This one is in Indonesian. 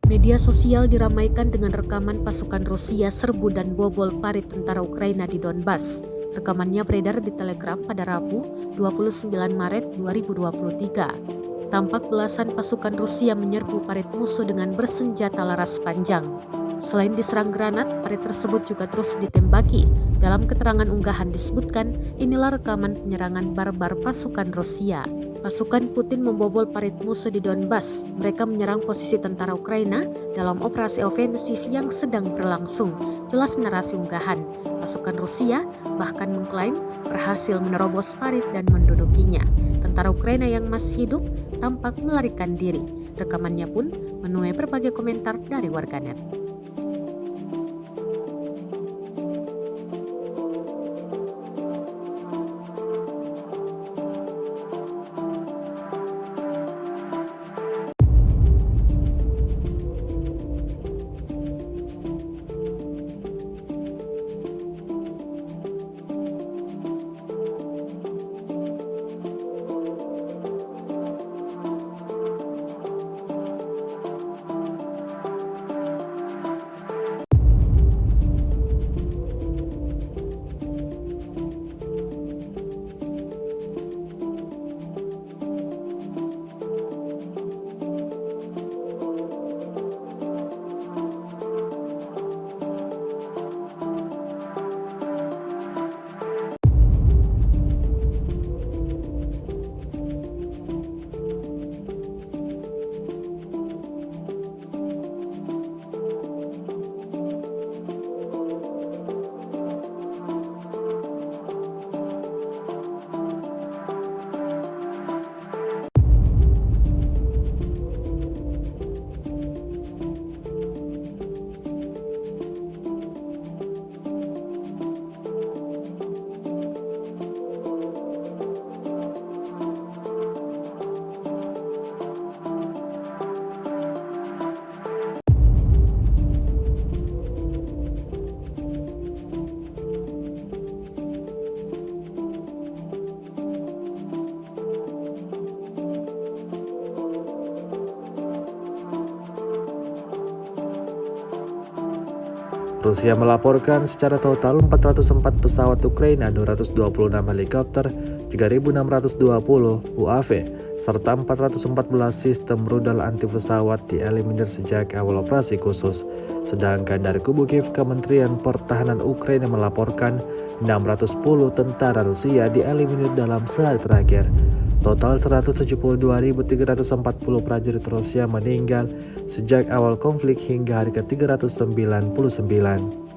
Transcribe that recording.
Media sosial diramaikan dengan rekaman pasukan Rusia serbu dan bobol parit tentara Ukraina di Donbas. Rekamannya beredar di Telegram pada Rabu, 29 Maret 2023. Tampak belasan pasukan Rusia menyerbu parit musuh dengan bersenjata laras panjang. Selain diserang granat, parit tersebut juga terus ditembaki. Dalam keterangan unggahan disebutkan, inilah rekaman penyerangan barbar pasukan Rusia. Pasukan Putin membobol parit musuh di Donbas. Mereka menyerang posisi tentara Ukraina dalam operasi ofensif yang sedang berlangsung. Jelas narasi unggahan. Pasukan Rusia bahkan mengklaim berhasil menerobos parit dan mendudukinya. Tentara Ukraina yang masih hidup tampak melarikan diri. Rekamannya pun menuai berbagai komentar dari warganet. Rusia melaporkan secara total 404 pesawat Ukraina, 226 helikopter, 3.620 UAV, serta 414 sistem rudal anti-pesawat dieliminir sejak awal operasi khusus. Sedangkan dari kubu Kiev, Kementerian Pertahanan Ukraina melaporkan 610 tentara Rusia dieliminir dalam sehari terakhir. Total 172.340 prajurit Rusia meninggal sejak awal konflik hingga hari ke-399.